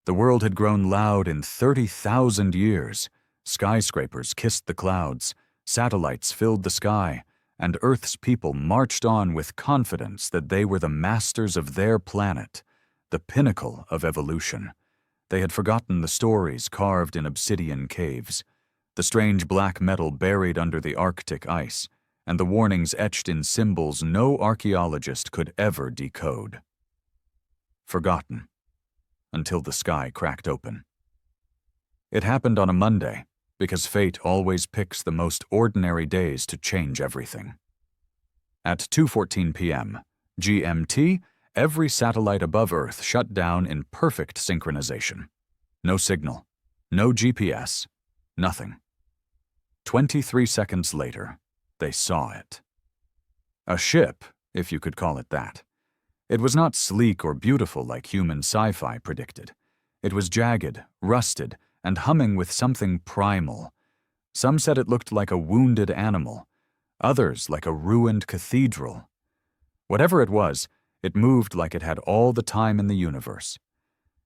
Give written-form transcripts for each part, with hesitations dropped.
The world had grown loud in 30,000 years. Skyscrapers kissed the clouds, satellites filled the sky, and Earth's people marched on with confidence that they were the masters of their planet, the pinnacle of evolution. They had forgotten the stories carved in obsidian caves, the strange black metal buried under the Arctic ice, and the warnings etched in symbols no archaeologist could ever decode. Forgotten, until the sky cracked open. It happened on a Monday, because fate always picks the most ordinary days to change everything. At 2:14 p.m. GMT, every satellite above Earth shut down in perfect synchronization. No signal, no GPS, nothing. 23 seconds later, they saw it. A ship, if you could call it that. It was not sleek or beautiful like human sci-fi predicted. It was jagged, rusted, and humming with something primal. Some said it looked like a wounded animal, others like a ruined cathedral. Whatever it was, it moved like it had all the time in the universe.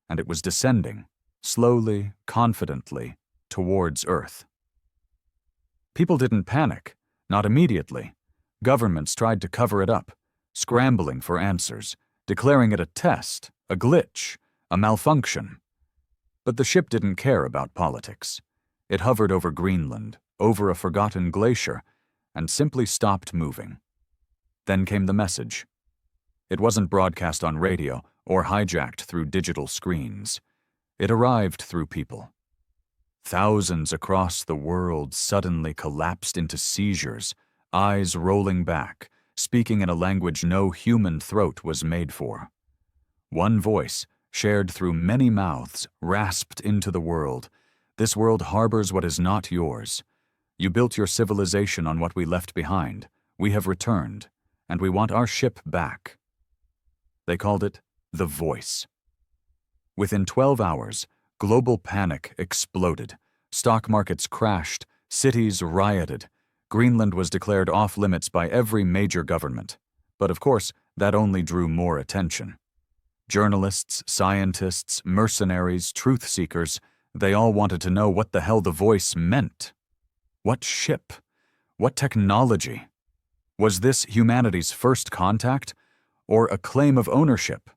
And it was descending, slowly, confidently, towards Earth. People didn't panic, not immediately. Governments tried to cover it up, scrambling for answers, declaring it a test, a glitch, a malfunction. But the ship didn't care about politics. It hovered over Greenland, over a forgotten glacier, and simply stopped moving. Then came the message. It wasn't broadcast on radio or hijacked through digital screens. It arrived through people. Thousands across the world suddenly collapsed into seizures, eyes rolling back, speaking in a language no human throat was made for. One voice, shared through many mouths, rasped into the world. This world harbors what is not yours. You built your civilization on what we left behind. We have returned, and we want our ship back. They called it the Voice. Within 12 hours, global panic exploded. Stock markets crashed, cities rioted. Greenland was declared off-limits by every major government. But of course, that only drew more attention. Journalists, scientists, mercenaries, truth-seekers, they all wanted to know what the hell the Voice meant. What ship? What technology? Was this humanity's first contact, or a claim of ownership?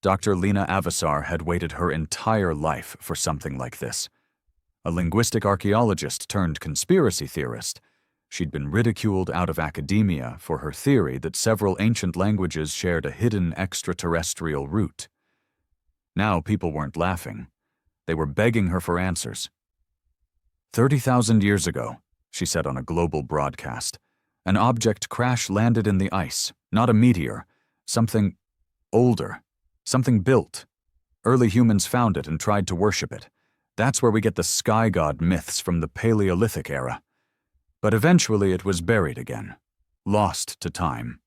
Dr. Lena Avasar had waited her entire life for something like this. A linguistic archaeologist turned conspiracy theorist, she'd been ridiculed out of academia for her theory that several ancient languages shared a hidden extraterrestrial root. Now people weren't laughing. They were begging her for answers. 30,000 years ago, she said on a global broadcast, an object crash-landed in the ice, not a meteor, something older, something built. Early humans found it and tried to worship it. That's where we get the sky god myths from the Paleolithic era. But eventually it was buried again, lost to time.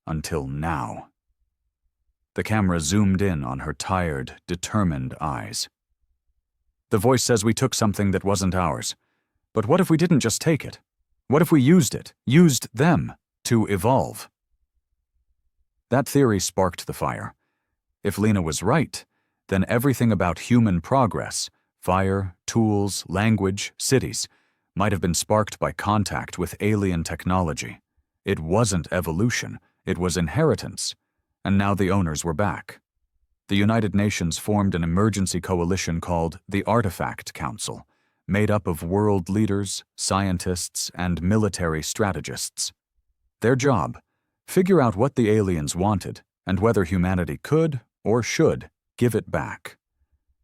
Until now. The camera zoomed in on her tired, determined eyes. The Voice says we took something that wasn't ours. But what if we didn't just take it? What if we used it, used them, to evolve? That theory sparked the fire. If Lena was right, then everything about human progress, fire, tools, language, cities, might have been sparked by contact with alien technology. It wasn't evolution, it was inheritance, and now the owners were back. The United Nations formed an emergency coalition called the Artifact Council, made up of world leaders, scientists, and military strategists. Their job: figure out what the aliens wanted and whether humanity could or should give it back.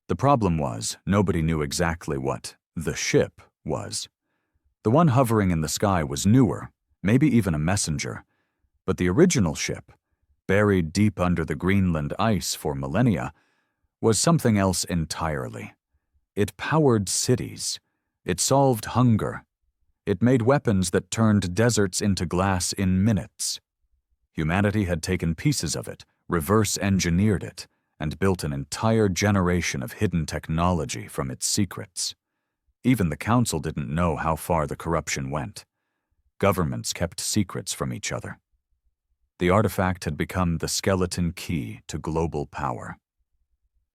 The problem was, nobody knew exactly what the ship was. The one hovering in the sky was newer, maybe even a messenger. But the original ship, buried deep under the Greenland ice for millennia, was something else entirely. It powered cities. It solved hunger. It made weapons that turned deserts into glass in minutes. Humanity had taken pieces of it, reverse-engineered it, and built an entire generation of hidden technology from its secrets. Even the Council didn't know how far the corruption went. Governments kept secrets from each other. The artifact had become the skeleton key to global power.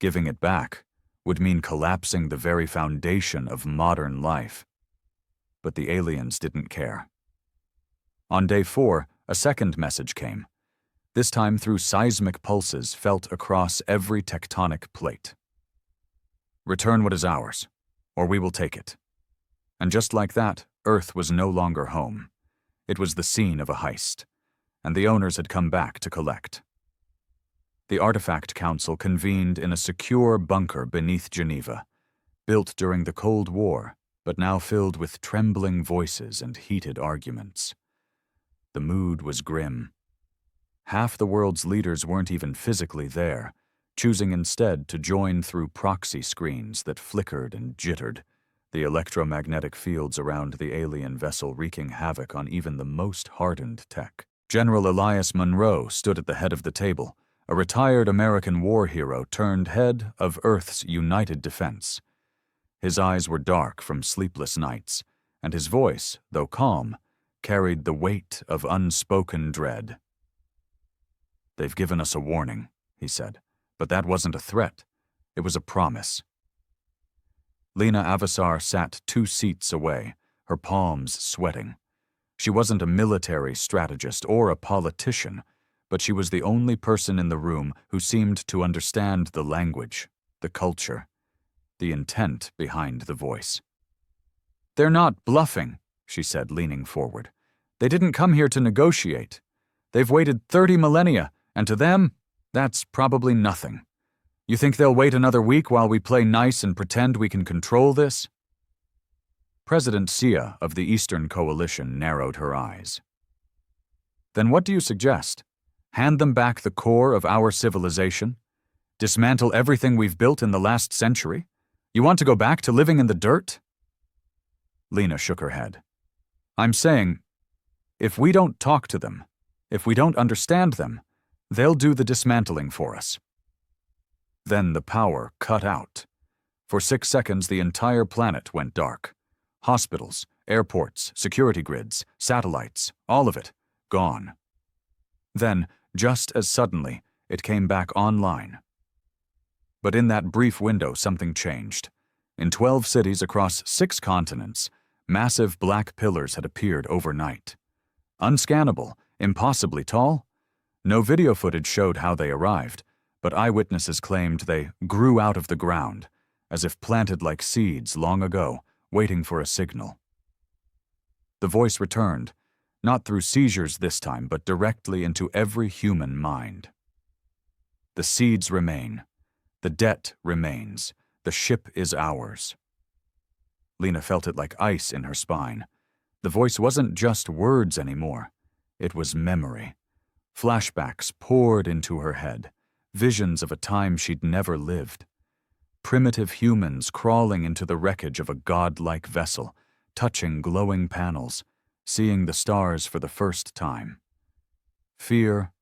Giving it back would mean collapsing the very foundation of modern life. But the aliens didn't care. On day 4, a second message came, this time through seismic pulses felt across every tectonic plate. Return what is ours, or we will take it. And just like that, Earth was no longer home. It was the scene of a heist, and the owners had come back to collect. The Artifact Council convened in a secure bunker beneath Geneva, built during the Cold War, but now filled with trembling voices and heated arguments. The mood was grim. Half the world's leaders weren't even physically there, choosing instead to join through proxy screens that flickered and jittered, the electromagnetic fields around the alien vessel wreaking havoc on even the most hardened tech. General Elias Monroe stood at the head of the table, a retired American war hero turned head of Earth's United Defense. His eyes were dark from sleepless nights, and his voice, though calm, carried the weight of unspoken dread. "They've given us a warning," he said, "but that wasn't a threat. It was a promise." Lena Avasar sat 2 seats away, her palms sweating. She wasn't a military strategist or a politician, but she was the only person in the room who seemed to understand the language, the culture, the intent behind the voice. "They're not bluffing," she said, leaning forward. "They didn't come here to negotiate. They've waited 30 millennia, and to them, that's probably nothing. You think they'll wait another week while we play nice and pretend we can control this?" President Sia of the Eastern Coalition narrowed her eyes. "Then what do you suggest? Hand them back the core of our civilization? Dismantle everything we've built in the last century? You want to go back to living in the dirt?" Lena shook her head. "I'm saying, if we don't talk to them, if we don't understand them, they'll do the dismantling for us." Then the power cut out. For 6 seconds, the entire planet went dark. Hospitals, airports, security grids, satellites, all of it, gone. Then, just as suddenly, it came back online. But in that brief window, something changed. In 12 cities across 6 continents, massive black pillars had appeared overnight. Unscannable, impossibly tall? No video footage showed how they arrived, but eyewitnesses claimed they grew out of the ground, as if planted like seeds long ago, waiting for a signal. The voice returned, not through seizures this time, but directly into every human mind. "The seeds remain. The debt remains. The ship is ours." Lena felt it like ice in her spine. The voice wasn't just words anymore. It was memory. Flashbacks poured into her head, visions of a time she'd never lived. Primitive humans crawling into the wreckage of a godlike vessel, touching glowing panels, seeing the stars for the first time. Fear,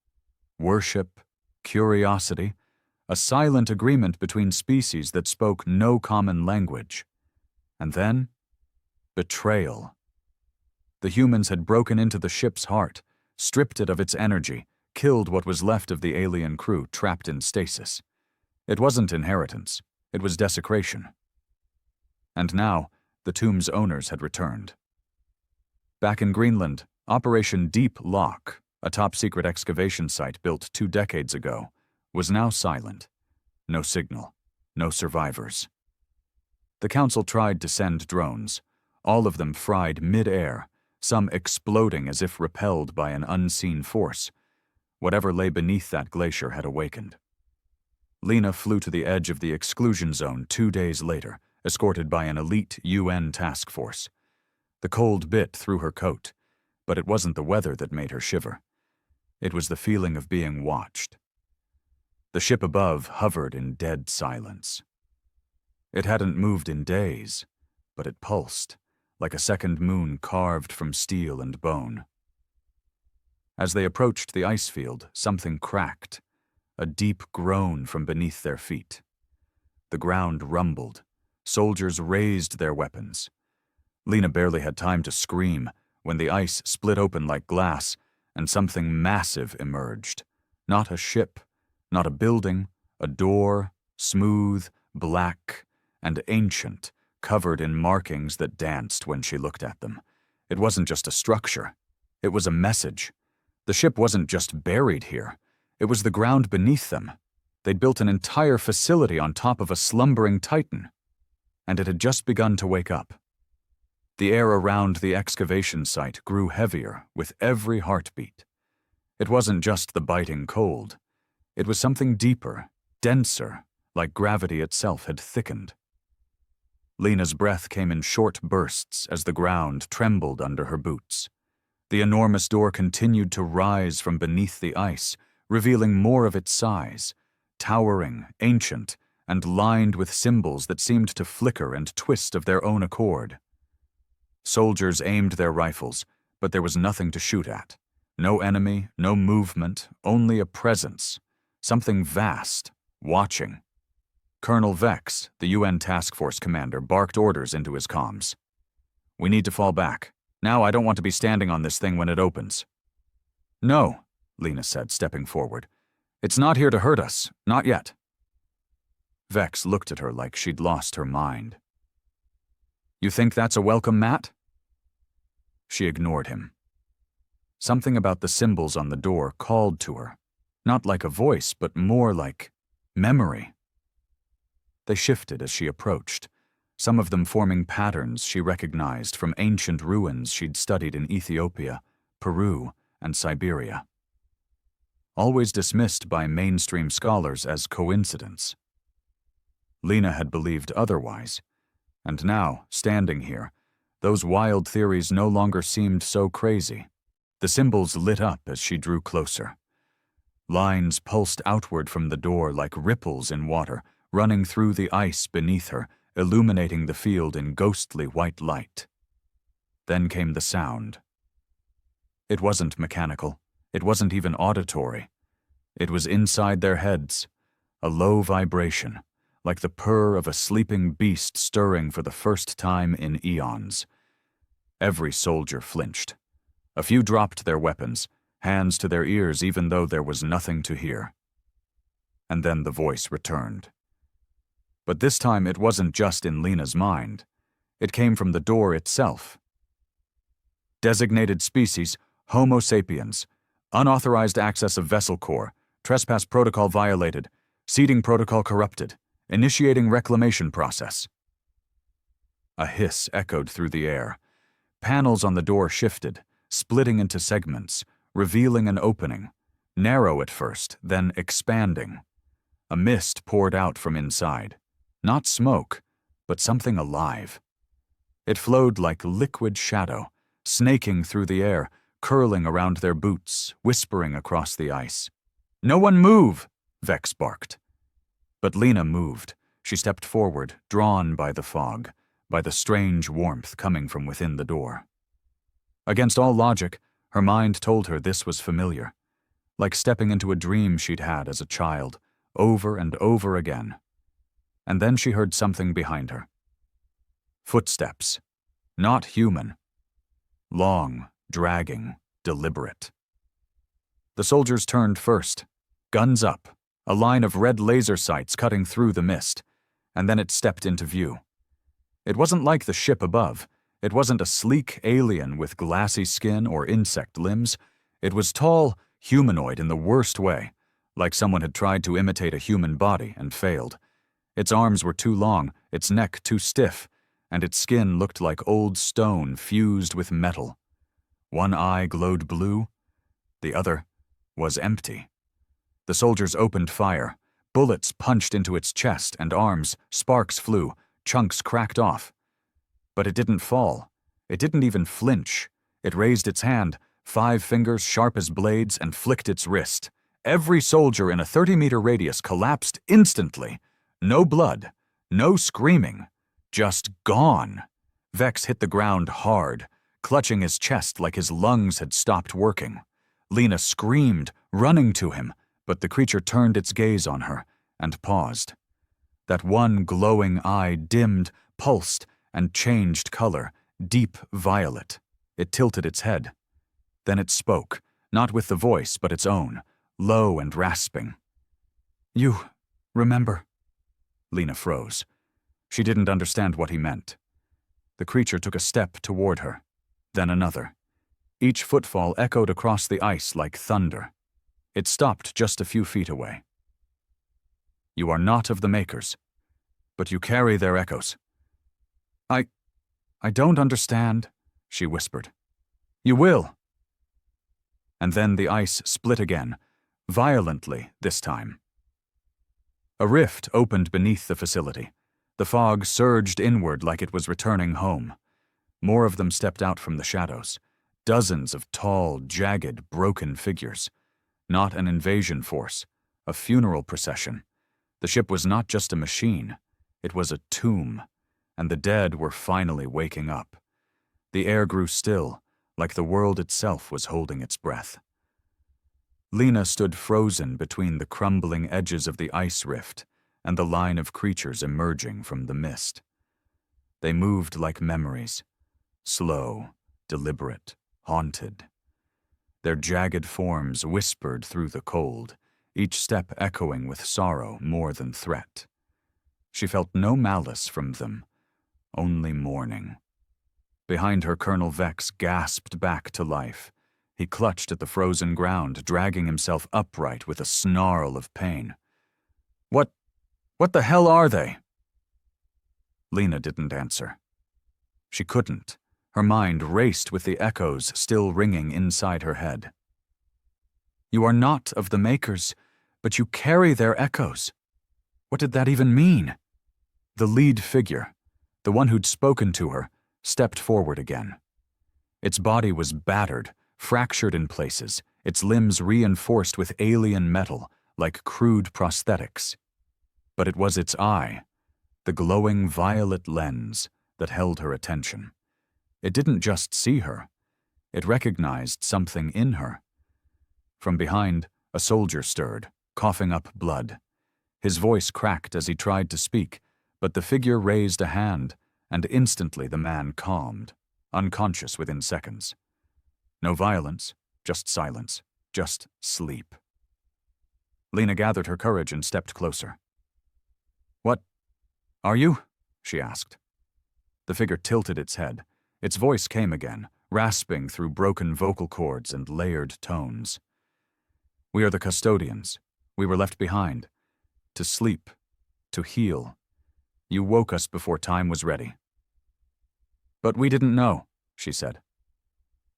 worship, curiosity, a silent agreement between species that spoke no common language. And then, betrayal. The humans had broken into the ship's heart, stripped it of its energy, killed what was left of the alien crew trapped in stasis. It wasn't inheritance, it was desecration. And now, the tomb's owners had returned. Back in Greenland, Operation Deep Lock, a top-secret excavation site built 2 decades ago, was now silent. No signal, no survivors. The council tried to send drones, all of them fried mid-air, some exploding as if repelled by an unseen force. Whatever lay beneath that glacier had awakened. Lena flew to the edge of the exclusion zone 2 days later, escorted by an elite UN task force. The cold bit through her coat, but it wasn't the weather that made her shiver. It was the feeling of being watched. The ship above hovered in dead silence. It hadn't moved in days, but it pulsed, like a second moon carved from steel and bone. As they approached the ice field, something cracked, a deep groan from beneath their feet. The ground rumbled. Soldiers raised their weapons. Lena barely had time to scream when the ice split open like glass and something massive emerged. Not a ship, not a building, a door, smooth, black, and ancient, covered in markings that danced when she looked at them. It wasn't just a structure. It was a message. The ship wasn't just buried here. It was the ground beneath them. They'd built an entire facility on top of a slumbering titan. And it had just begun to wake up. The air around the excavation site grew heavier with every heartbeat. It wasn't just the biting cold. It was something deeper, denser, like gravity itself had thickened. Lena's breath came in short bursts as the ground trembled under her boots. The enormous door continued to rise from beneath the ice, revealing more of its size, towering, ancient, and lined with symbols that seemed to flicker and twist of their own accord. Soldiers aimed their rifles, but there was nothing to shoot at. No enemy, no movement, only a presence, something vast, watching. Colonel Vex, the UN task force commander, barked orders into his comms. "We need to fall back. Now I don't want to be standing on this thing when it opens." "No," Lena said, stepping forward. "It's not here to hurt us. Not yet." Vex looked at her like she'd lost her mind. "You think that's a welcome mat?" She ignored him. Something about the symbols on the door called to her, not like a voice, but more like memory. They shifted as she approached, some of them forming patterns she recognized from ancient ruins she'd studied in Ethiopia, Peru, and Siberia. Always dismissed by mainstream scholars as coincidence. Lena had believed otherwise, and now, standing here, those wild theories no longer seemed so crazy. The symbols lit up as she drew closer. Lines pulsed outward from the door like ripples in water, running through the ice beneath her, illuminating the field in ghostly white light. Then came the sound. It wasn't mechanical. It wasn't even auditory. It was inside their heads, a low vibration, like the purr of a sleeping beast stirring for the first time in eons. Every soldier flinched. A few dropped their weapons, hands to their ears even though there was nothing to hear. And then the voice returned. But this time it wasn't just in Lena's mind. It came from the door itself. Designated species, Homo sapiens. Unauthorized access of vessel core. Trespass protocol violated. Seeding protocol corrupted. Initiating reclamation process. A hiss echoed through the air. Panels on the door shifted, splitting into segments, revealing an opening. Narrow at first, then expanding. A mist poured out from inside. Not smoke, but something alive. It flowed like liquid shadow, snaking through the air, curling around their boots, whispering across the ice. "No one move!" Vex barked. But Lena moved. She stepped forward, drawn by the fog, by the strange warmth coming from within the door. Against all logic, her mind told her this was familiar, like stepping into a dream she'd had as a child, over and over again. And then she heard something behind her. Footsteps. Not human. Long, dragging, deliberate. The soldiers turned first, guns up, a line of red laser sights cutting through the mist, and then it stepped into view. It wasn't like the ship above. It wasn't a sleek alien with glassy skin or insect limbs. It was tall, humanoid in the worst way, like someone had tried to imitate a human body and failed. Its arms were too long, its neck too stiff, and its skin looked like old stone fused with metal. One eye glowed blue, the other was empty. The soldiers opened fire. Bullets punched into its chest and arms, sparks flew, chunks cracked off. But it didn't fall. It didn't even flinch. It raised its hand, 5 fingers sharp as blades, and flicked its wrist. Every soldier in a 30-meter radius collapsed instantly. No blood, no screaming, just gone. Vex hit the ground hard, clutching his chest like his lungs had stopped working. Lena screamed, running to him, but the creature turned its gaze on her and paused. That one glowing eye dimmed, pulsed, and changed color, deep violet. It tilted its head. Then it spoke, not with the voice but its own, low and rasping. "You remember," Lena froze. She didn't understand what he meant. The creature took a step toward her, then another. Each footfall echoed across the ice like thunder. It stopped just a few feet away. You are not of the Makers, but you carry their echoes. I don't understand, she whispered. You will. And then the ice split again, violently this time. A rift opened beneath the facility. The fog surged inward like it was returning home. More of them stepped out from the shadows. Dozens of tall, jagged, broken figures. Not an invasion force, a funeral procession. The ship was not just a machine, it was a tomb, and the dead were finally waking up. The air grew still, like the world itself was holding its breath. Lena stood frozen between the crumbling edges of the ice rift and the line of creatures emerging from the mist. They moved like memories, slow, deliberate, haunted. Their jagged forms whispered through the cold, each step echoing with sorrow more than threat. She felt no malice from them, only mourning. Behind her, Colonel Vex gasped back to life. He clutched at the frozen ground, dragging himself upright with a snarl of pain. What the hell are they? Lena didn't answer. She couldn't. Her mind raced with the echoes still ringing inside her head. You are not of the Makers, but you carry their echoes. What did that even mean? The lead figure, the one who'd spoken to her, stepped forward again. Its body was battered, fractured in places, its limbs reinforced with alien metal, like crude prosthetics. But it was its eye, the glowing violet lens, that held her attention. It didn't just see her. It recognized something in her. From behind, a soldier stirred, coughing up blood. His voice cracked as he tried to speak, but the figure raised a hand, and instantly the man calmed, unconscious within seconds. No violence, just silence, just sleep. Lena gathered her courage and stepped closer. What are you? She asked. The figure tilted its head. Its voice came again, rasping through broken vocal cords and layered tones. We are the custodians. We were left behind. To sleep. To heal. You woke us before time was ready. But we didn't know, she said.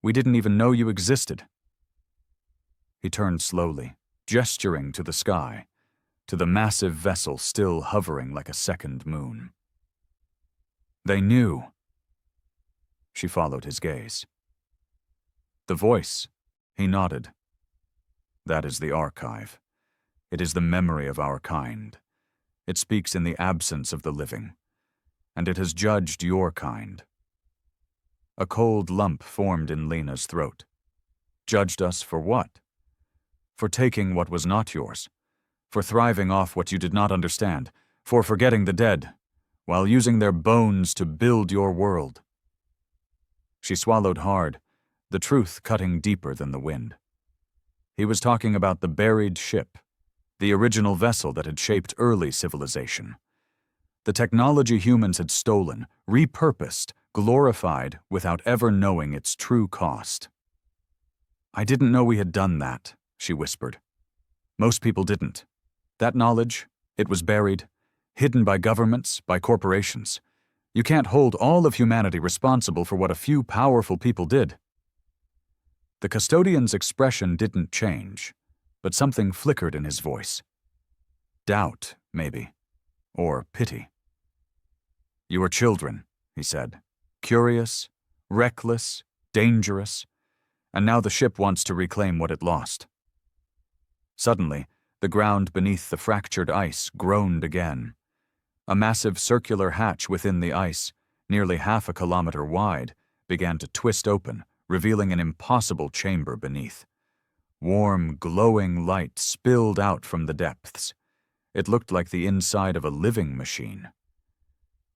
We didn't even know you existed. He turned slowly, gesturing to the sky, to the massive vessel still hovering like a second moon. They knew. She followed his gaze. The voice, he nodded. That is the archive. It is the memory of our kind. It speaks in the absence of the living. And it has judged your kind. A cold lump formed in Lena's throat. Judged us for what? For taking what was not yours. For thriving off what you did not understand. For forgetting the dead, while using their bones to build your world. She swallowed hard, the truth cutting deeper than the wind. He was talking about the buried ship, the original vessel that had shaped early civilization. The technology humans had stolen, repurposed, glorified without ever knowing its true cost. I didn't know we had done that, she whispered. Most people didn't. That knowledge, it was buried, hidden by governments, by corporations. You can't hold all of humanity responsible for what a few powerful people did. The custodian's expression didn't change, but something flickered in his voice. Doubt, maybe, or pity. You are children, he said, curious, reckless, dangerous, and now the ship wants to reclaim what it lost. Suddenly, the ground beneath the fractured ice groaned again. A massive circular hatch within the ice, nearly half a kilometer wide, began to twist open, revealing an impossible chamber beneath. Warm, glowing light spilled out from the depths. It looked like the inside of a living machine.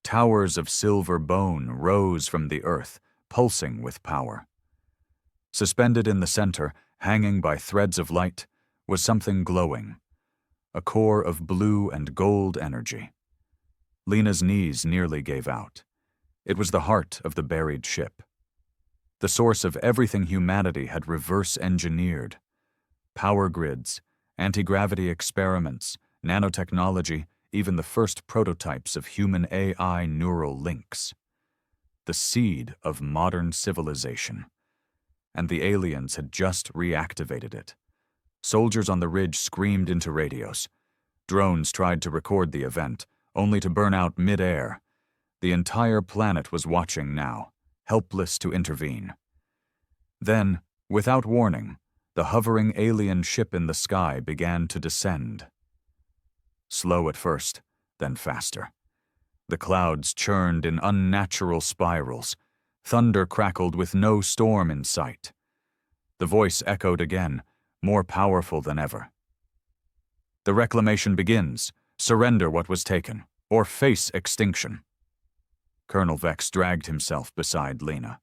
Towers of silver bone rose from the earth, pulsing with power. Suspended in the center, hanging by threads of light, was something glowing, a core of blue and gold energy. Lena's knees nearly gave out. It was the heart of the buried ship. The source of everything humanity had reverse-engineered. Power grids, anti-gravity experiments, nanotechnology, even the first prototypes of human AI neural links. The seed of modern civilization. And the aliens had just reactivated it. Soldiers on the ridge screamed into radios. Drones tried to record the event, only to burn out mid-air. The entire planet was watching now, helpless to intervene. Then, without warning, the hovering alien ship in the sky began to descend. Slow at first, then faster. The clouds churned in unnatural spirals. Thunder crackled with no storm in sight. The voice echoed again, more powerful than ever. The reclamation begins. Surrender what was taken, or face extinction. Colonel Vex dragged himself beside Lena.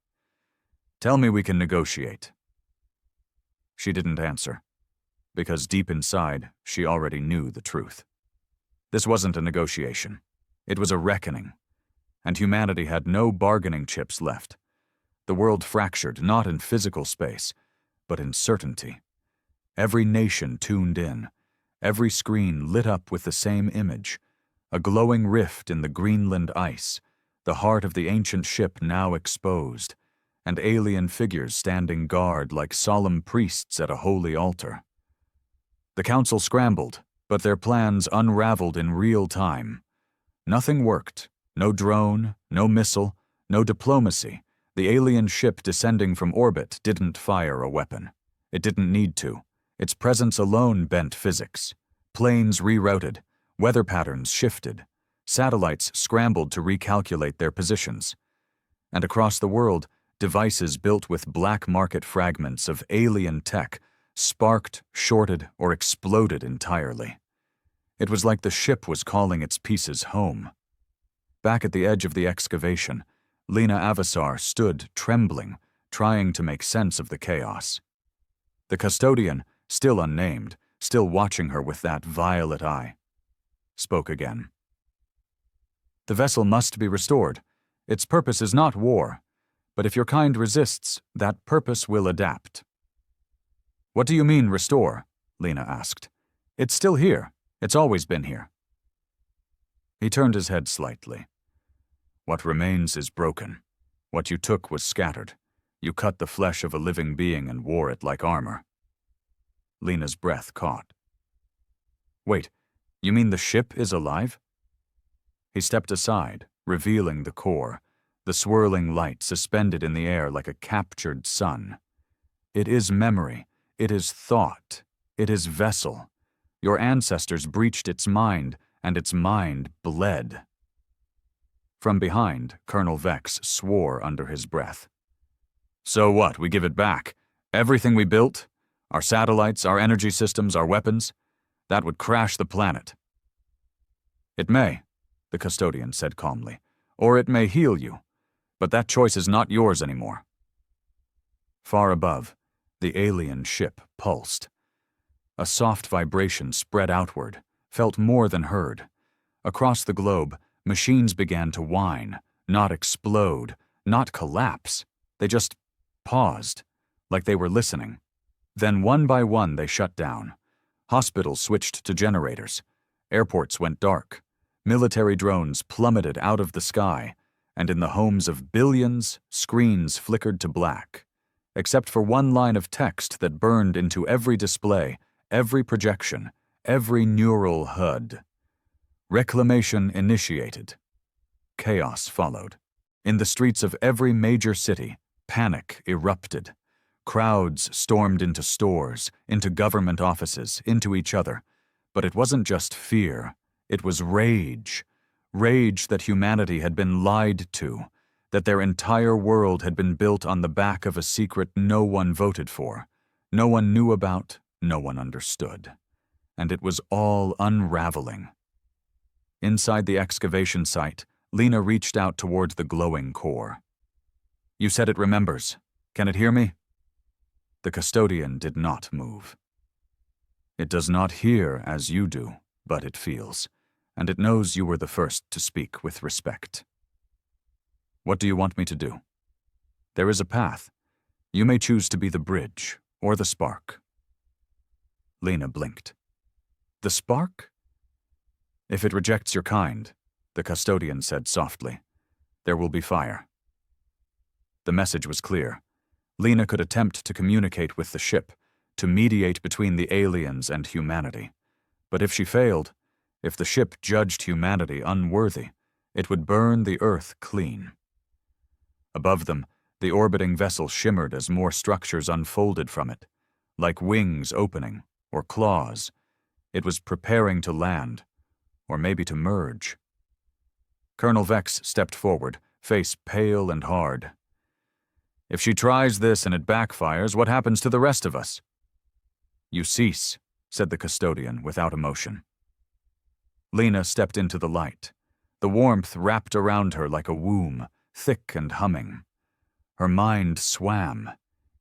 Tell me we can negotiate. She didn't answer, because deep inside, she already knew the truth. This wasn't a negotiation. It was a reckoning, and humanity had no bargaining chips left. The world fractured not in physical space, but in certainty. Every nation tuned in, every screen lit up with the same image, a glowing rift in the Greenland ice, the heart of the ancient ship now exposed, and alien figures standing guard like solemn priests at a holy altar. The council scrambled, but their plans unraveled in real time. Nothing worked. No drone, no missile, no diplomacy. The alien ship descending from orbit didn't fire a weapon. It didn't need to. Its presence alone bent physics. Planes rerouted. Weather patterns shifted. Satellites scrambled to recalculate their positions. And across the world, devices built with black market fragments of alien tech sparked, shorted, or exploded entirely. It was like the ship was calling its pieces home. Back at the edge of the excavation, Lena Avasar stood trembling, trying to make sense of the chaos. The custodian, still unnamed, still watching her with that violet eye, spoke again. The vessel must be restored. Its purpose is not war, but if your kind resists, that purpose will adapt. What do you mean, restore? Lena asked. It's still here. It's always been here. He turned his head slightly. What remains is broken. What you took was scattered. You cut the flesh of a living being and wore it like armor. Lena's breath caught. Wait, you mean the ship is alive? He stepped aside, revealing the core, the swirling light suspended in the air like a captured sun. It is memory. It is thought. It is vessel. Your ancestors breached its mind, and its mind bled. From behind, Colonel Vex swore under his breath. So what, we give it back? Everything we built? Our satellites, our energy systems, our weapons? That would crash the planet. It may, the custodian said calmly, or it may heal you, but that choice is not yours anymore. Far above, the alien ship pulsed. A soft vibration spread outward, felt more than heard. Across the globe, machines began to whine, not explode, not collapse. They just paused, like they were listening. Then one by one they shut down. Hospitals switched to generators. Airports went dark. Military drones plummeted out of the sky, and in the homes of billions, screens flickered to black. Except for one line of text that burned into every display, every projection, every neural HUD. Reclamation initiated. Chaos followed. In the streets of every major city, panic erupted. Crowds stormed into stores, into government offices, into each other. But it wasn't just fear. It was rage. Rage that humanity had been lied to, that their entire world had been built on the back of a secret no one voted for, no one knew about, no one understood. And it was all unraveling. Inside the excavation site, Lena reached out toward the glowing core. You said it remembers. Can it hear me? The custodian did not move. It does not hear as you do, but it feels. and it knows you were the first to speak with respect. What do you want me to do? There is a path. You may choose to be the bridge or the spark. Lena blinked. The spark? If it rejects your kind, the custodian said softly, there will be fire. The message was clear. Lena could attempt to communicate with the ship, to mediate between the aliens and humanity. But if she failed, if the ship judged humanity unworthy, it would burn the Earth clean. Above them, the orbiting vessel shimmered as more structures unfolded from it, like wings opening or claws. It was preparing to land, or maybe to merge. Colonel Vex stepped forward, face pale and hard. If she tries this and it backfires, what happens to the rest of us? You cease, said the custodian without emotion. Lena stepped into the light. The warmth wrapped around her like a womb, thick and humming. Her mind swam.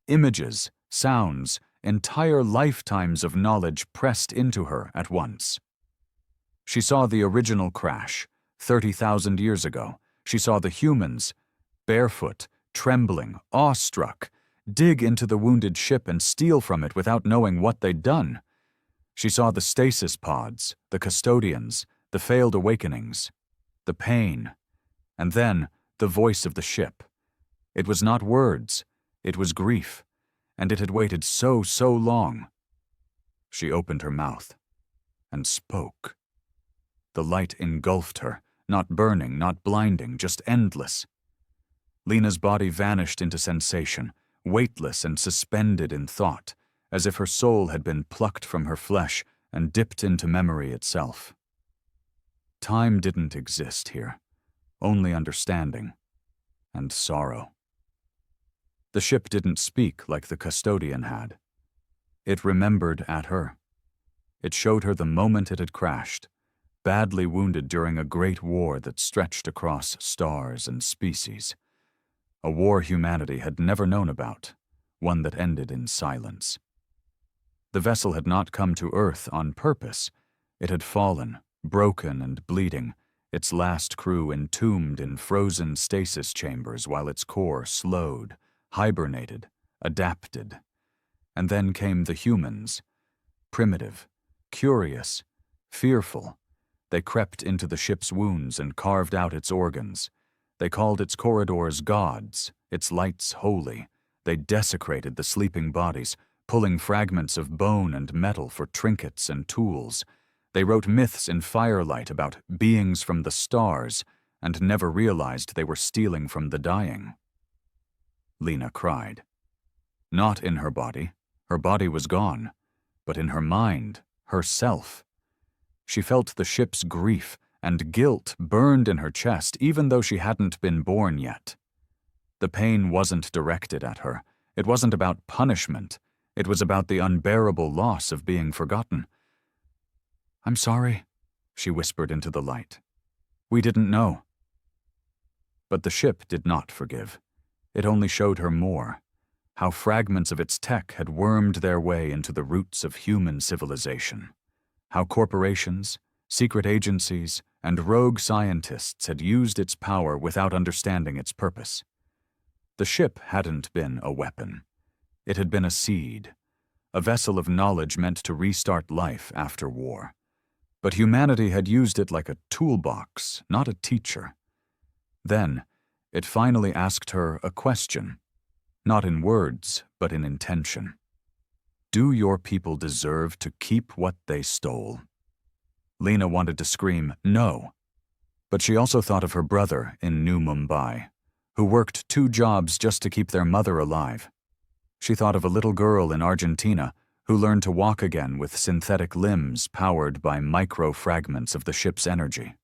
Images, sounds, entire lifetimes of knowledge pressed into her at once. She saw the original crash, 30,000 years ago. She saw the humans, barefoot, trembling, awestruck, dig into the wounded ship and steal from it without knowing what they'd done. She saw the stasis pods, the custodians, the failed awakenings, the pain, and then the voice of the ship. It was not words, it was grief, and it had waited so long. She opened her mouth and spoke. The light engulfed her, not burning, not blinding, just endless. Lena's body vanished into sensation, weightless and suspended in thought, as if her soul had been plucked from her flesh and dipped into memory itself. Time didn't exist here, only understanding and sorrow. The ship didn't speak like the custodian had. It remembered at her. It showed her the moment it had crashed, badly wounded during a great war that stretched across stars and species. A war humanity had never known about, one that ended in silence. The vessel had not come to Earth on purpose. It had fallen, broken and bleeding, its last crew entombed in frozen stasis chambers while its core slowed, hibernated, adapted. And then came the humans, primitive, curious, fearful. They crept into the ship's wounds and carved out its organs. They called its corridors gods, its lights holy. They desecrated the sleeping bodies, pulling fragments of bone and metal for trinkets and tools. They wrote myths in firelight about beings from the stars and never realized they were stealing from the dying. Lena cried. Not in her body was gone, but in her mind, herself. She felt the ship's grief, and guilt burned in her chest even though she hadn't been born yet. The pain wasn't directed at her. It wasn't about punishment. It was about the unbearable loss of being forgotten. I'm sorry, she whispered into the light. We didn't know. But the ship did not forgive. It only showed her more, how fragments of its tech had wormed their way into the roots of human civilization, how corporations, secret agencies, and rogue scientists had used its power without understanding its purpose. The ship hadn't been a weapon. It had been a seed, a vessel of knowledge meant to restart life after war. But humanity had used it like a toolbox, not a teacher. Then, it finally asked her a question, not in words, but in intention. Do your people deserve to keep what they stole? Lena wanted to scream, no. But she also thought of her brother in New Mumbai, who worked 2 jobs just to keep their mother alive. She thought of a little girl in Argentina who learned to walk again with synthetic limbs powered by micro-fragments of the ship's energy.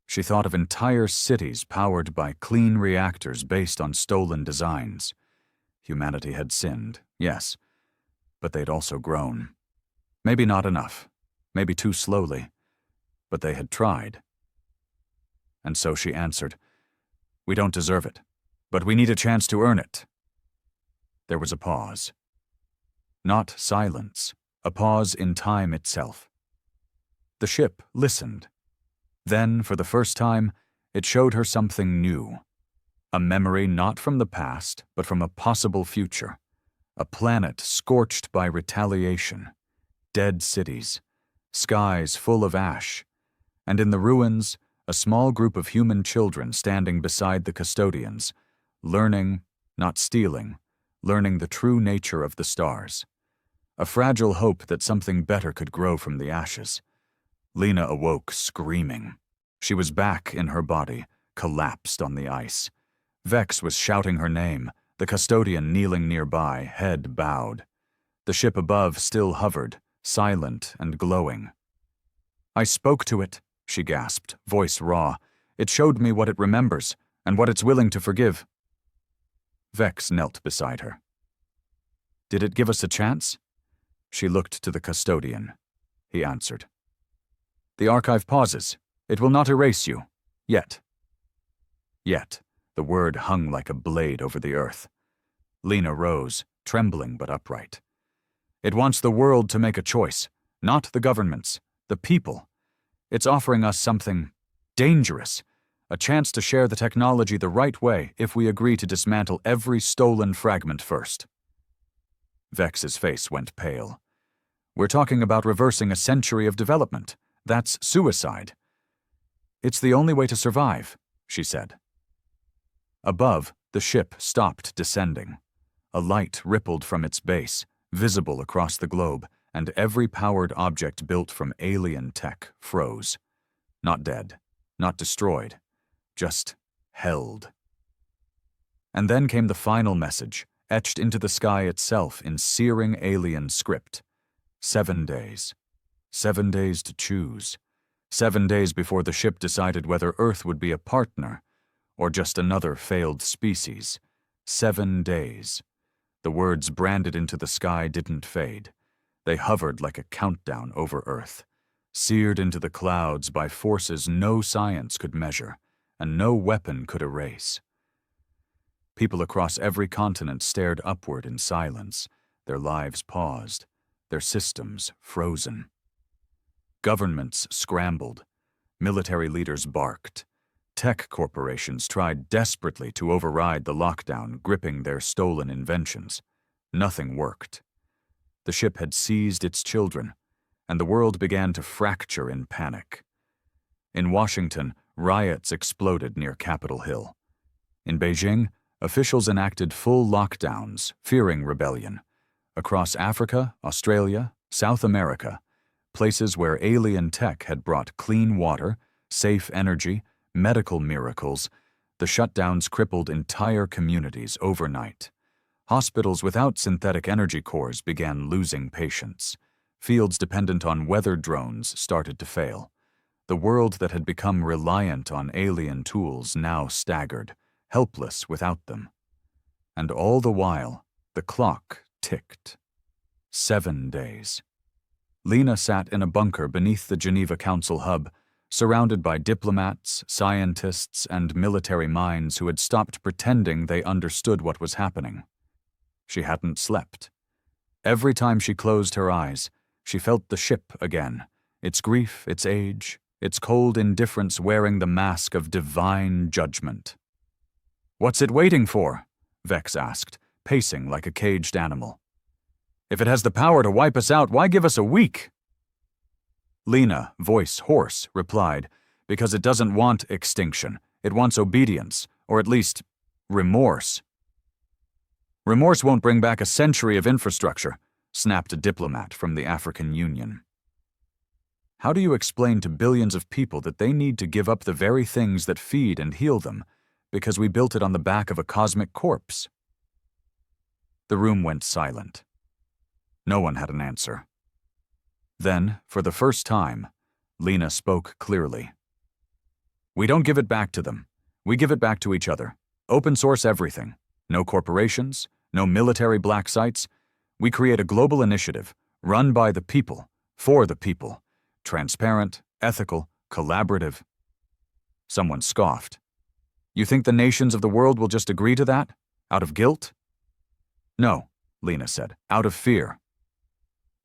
She thought of entire cities powered by clean reactors based on stolen designs. Humanity had sinned, yes, but they'd also grown. Maybe not enough, maybe too slowly, but they had tried. And so she answered, we don't deserve it, but we need a chance to earn it. There was a pause. Not silence, a pause in time itself. The ship listened, Then, for the first time, it showed her something new. A memory not from the past, but from a possible future. A planet scorched by retaliation. Dead cities. Skies full of ash. And in the ruins, a small group of human children standing beside the custodians, learning, not stealing, learning the true nature of the stars. A fragile hope that something better could grow from the ashes. Lena awoke screaming. She was back in her body, collapsed on the ice. Vex was shouting her name, the custodian kneeling nearby, head bowed. The ship above still hovered, silent and glowing. "I spoke to it," she gasped, voice raw. "It showed me what it remembers, and what it's willing to forgive." Vex knelt beside her. "Did it give us a chance?" She looked to the custodian. He answered. "The archive pauses. It will not erase you. Yet." Yet. The word hung like a blade over the earth. Lena rose, trembling but upright. "It wants the world to make a choice, not the governments, the people. It's offering us something dangerous, a chance to share the technology the right way if we agree to dismantle every stolen fragment first." Vex's face went pale. "We're talking about reversing a century of development. That's suicide." "It's the only way to survive," she said. Above, the ship stopped descending. A light rippled from its base, visible across the globe, and every powered object built from alien tech froze. Not dead, not destroyed, just held. And then came the final message, etched into the sky itself in searing alien script. 7 days. 7 days to choose. 7 days before the ship decided whether Earth would be a partner or just another failed species. 7 days. The words branded into the sky didn't fade. They hovered like a countdown over Earth, seared into the clouds by forces no science could measure and no weapon could erase. People across every continent stared upward in silence, their lives paused, their systems frozen. Governments scrambled, military leaders barked. Tech corporations tried desperately to override the lockdown gripping their stolen inventions. Nothing worked. The ship had seized its children, and the world began to fracture in panic. In Washington, riots exploded near Capitol Hill. In Beijing, officials enacted full lockdowns, fearing rebellion. Across Africa, Australia, South America, places where alien tech had brought clean water, safe energy, medical miracles, the shutdowns crippled entire communities overnight. Hospitals without synthetic energy cores began losing patients. Fields dependent on weather drones started to fail. The world that had become reliant on alien tools now staggered, helpless without them. And all the while, the clock ticked. 7 days. Lena sat in a bunker beneath the Geneva Council hub, surrounded by diplomats, scientists, and military minds who had stopped pretending they understood what was happening. She hadn't slept. Every time she closed her eyes, she felt the ship again, its grief, its age, its cold indifference wearing the mask of divine judgment. "What's it waiting for?" Vex asked, pacing like a caged animal. "If it has the power to wipe us out, why give us a week?" Lena, voice hoarse, replied, "Because it doesn't want extinction. It wants obedience, or at least remorse." "Remorse won't bring back a century of infrastructure," snapped a diplomat from the African Union. "How do you explain to billions of people that they need to give up the very things that feed and heal them because we built it on the back of a cosmic corpse?" The room went silent. No one had an answer. Then, for the first time, Lena spoke clearly. "We don't give it back to them. We give it back to each other. Open source everything. No corporations, no military black sites. We create a global initiative, run by the people, for the people. Transparent, ethical, collaborative." Someone scoffed. "You think the nations of the world will just agree to that? Out of guilt?" "No," Lena said, "out of fear."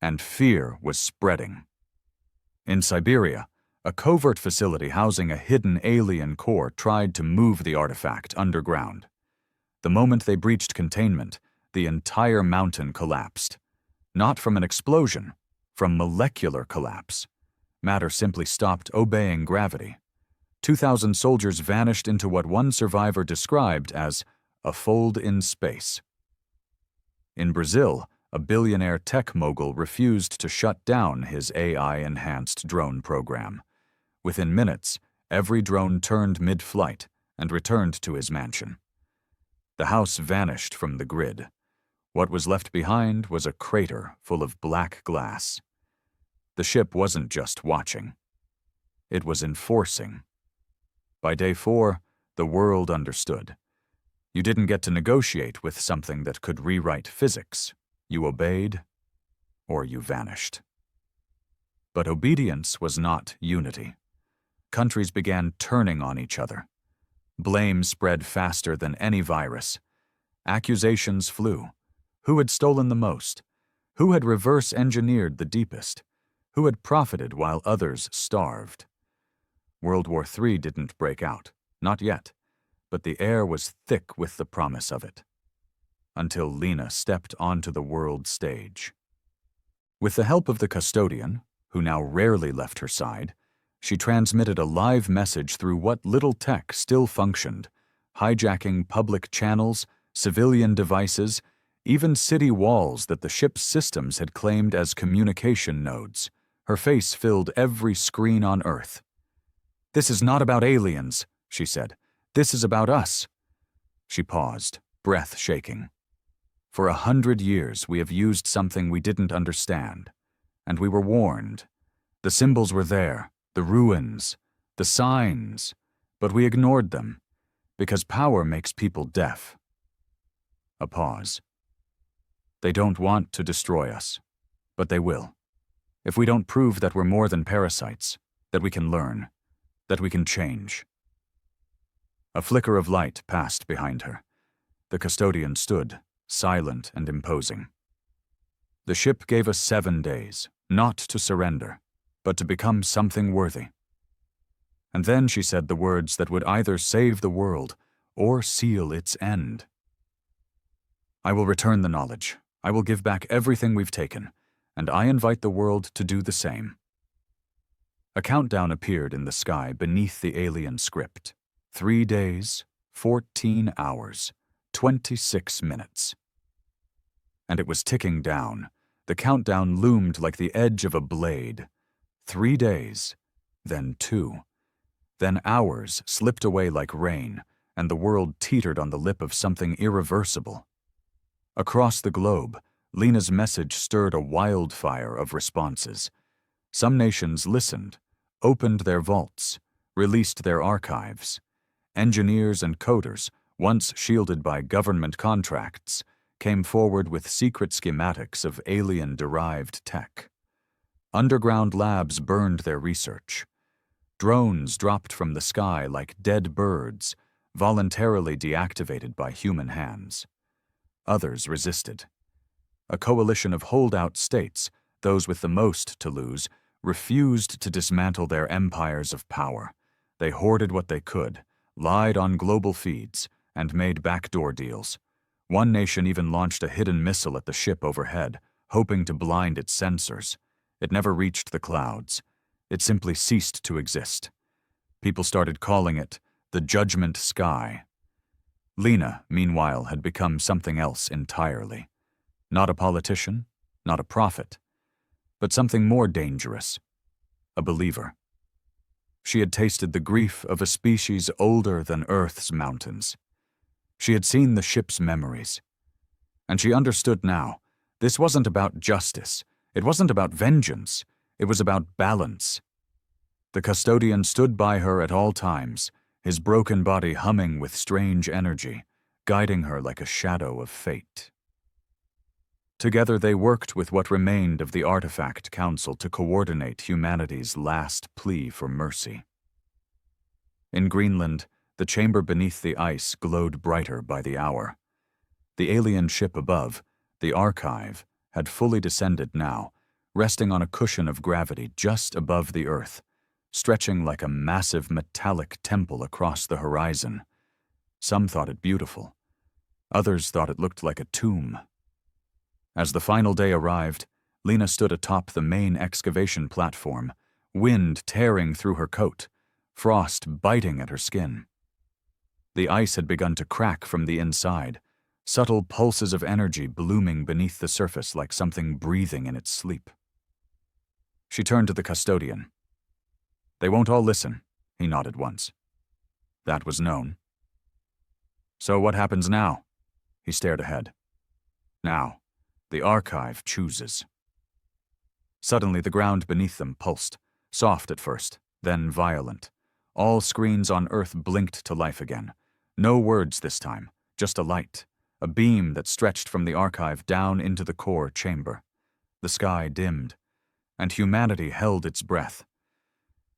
And fear was spreading. In Siberia, A covert facility housing a hidden alien core tried to move the artifact underground. The moment they breached containment, the entire mountain collapsed. Not from an explosion, from molecular collapse. Matter simply stopped obeying gravity. 2,000 soldiers vanished into what one survivor described as a fold in space. In Brazil, a billionaire tech mogul refused to shut down his AI-enhanced drone program. Within minutes, every drone turned mid-flight and returned to his mansion. The house vanished from the grid. What was left behind was a crater full of black glass. The ship wasn't just watching. It was enforcing. By day 4, the world understood. You didn't get to negotiate with something that could rewrite physics. You obeyed, or you vanished. But obedience was not unity. Countries began turning on each other. Blame spread faster than any virus. Accusations flew. Who had stolen the most? Who had reverse-engineered the deepest? Who had profited while others starved? World War III didn't break out, not yet, but the air was thick with the promise of it. Until Lena stepped onto the world stage. With the help of the custodian, who now rarely left her side, she transmitted a live message through what little tech still functioned, hijacking public channels, civilian devices, even city walls that the ship's systems had claimed as communication nodes. Her face filled every screen on Earth. "This is not about aliens," she said. "This is about us." She paused, breath shaking. "For 100 years we have used something we didn't understand, and we were warned. The symbols were there, the ruins, the signs, but we ignored them, because power makes people deaf." A pause. "They don't want to destroy us, but they will. If we don't prove that we're more than parasites, that we can learn, that we can change." A flicker of light passed behind her. The custodian stood, silent and imposing. "The ship gave us 7 days, not to surrender, but to become something worthy." And then she said the words that would either save the world or seal its end. "I will return the knowledge. I will give back everything we've taken, and I invite the world to do the same." A countdown appeared in the sky beneath the alien script. 3 days, 14 hours, 26 minutes. And it was ticking down. The countdown loomed like the edge of a blade. 3 days, then 2. Then hours slipped away like rain, and the world teetered on the lip of something irreversible. Across the globe, Lena's message stirred a wildfire of responses. Some nations listened, opened their vaults, released their archives. Engineers and coders, once shielded by government contracts, came forward with secret schematics of alien-derived tech. Underground labs burned their research. Drones dropped from the sky like dead birds, voluntarily deactivated by human hands. Others resisted. A coalition of holdout states, those with the most to lose, refused to dismantle their empires of power. They hoarded what they could, lied on global feeds, and made backdoor deals. One nation even launched a hidden missile at the ship overhead, hoping to blind its sensors. It never reached the clouds. It simply ceased to exist. People started calling it the Judgment Sky. Lena, meanwhile, had become something else entirely. Not a politician, not a prophet, but something more dangerous, a believer. She had tasted the grief of a species older than Earth's mountains. She had seen the ship's memories. And she understood now, this wasn't about justice, it wasn't about vengeance, it was about balance. The custodian stood by her at all times, his broken body humming with strange energy, guiding her like a shadow of fate. Together they worked with what remained of the Artifact Council to coordinate humanity's last plea for mercy. In Greenland, the chamber beneath the ice glowed brighter by the hour. The alien ship above, the Archive, had fully descended now, resting on a cushion of gravity just above the Earth. stretching like a massive metallic temple across the horizon. Some thought it beautiful. Others thought it looked like a tomb. As the final day arrived, Lena stood atop the main excavation platform, wind tearing through her coat, frost biting at her skin. The ice had begun to crack from the inside, subtle pulses of energy blooming beneath the surface like something breathing in its sleep. She turned to the custodian. "They won't all listen," he nodded once. That was known. "So what happens now?" He stared ahead. "Now, the archive chooses." Suddenly the ground beneath them pulsed, soft at first, then violent. All screens on Earth blinked to life again. No words this time, just a light, a beam that stretched from the archive down into the core chamber. The sky dimmed, and humanity held its breath.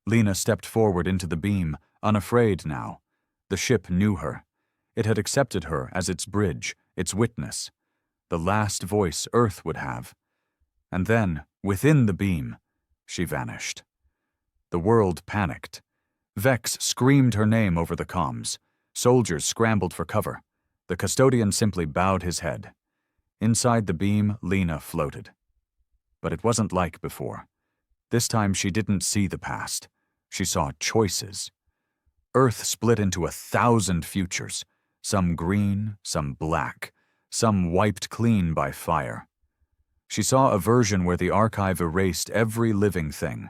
Lena stepped forward into the beam, unafraid now. The ship knew her. It had accepted her as its bridge, its witness, the last voice Earth would have. And then, within the beam, she vanished. The world panicked. Vex screamed her name over the comms. Soldiers scrambled for cover. The custodian simply bowed his head. Inside the beam, Lena floated. But it wasn't like before. This time she didn't see the past. She saw choices. Earth split into 1,000 futures, some green, some black, some wiped clean by fire. She saw a version where the archive erased every living thing.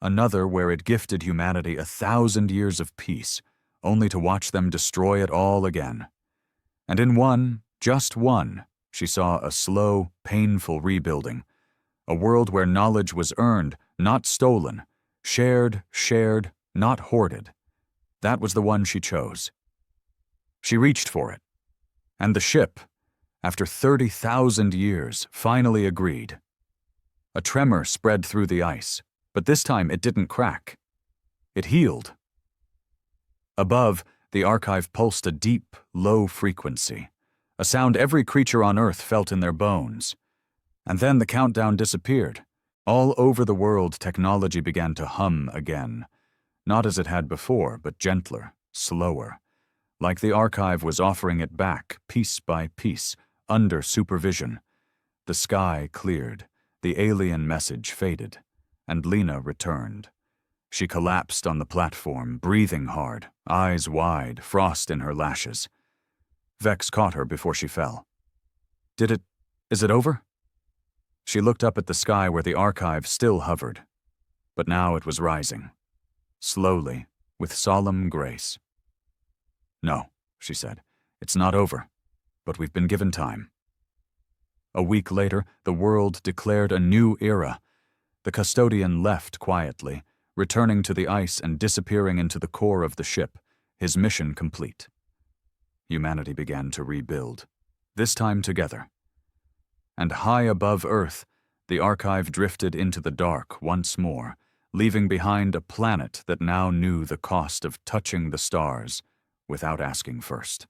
Another where it gifted humanity 1,000 years of peace, only to watch them destroy it all again. And in one, just one, she saw a slow, painful rebuilding. A world where knowledge was earned, not stolen, shared, not hoarded. That was the one she chose. She reached for it. And the ship, after 30,000 years, finally agreed. A tremor spread through the ice, but this time it didn't crack. It healed. Above, the archive pulsed a deep, low frequency, a sound every creature on Earth felt in their bones. And then the countdown disappeared. All over the world, technology began to hum again, not as it had before, but gentler, slower, like the archive was offering it back, piece by piece, under supervision. The sky cleared, the alien message faded, and Lena returned. She collapsed on the platform, breathing hard, eyes wide, frost in her lashes. Vex caught her before she fell. Is it over?" She looked up at the sky where the archive still hovered, but now it was rising, slowly, with solemn grace. "No," she said, "it's not over, but we've been given time." A week later, the world declared a new era. The custodian left quietly, returning to the ice and disappearing into the core of the ship, his mission complete. Humanity began to rebuild, this time together. And high above Earth, the archive drifted into the dark once more, leaving behind a planet that now knew the cost of touching the stars without asking first.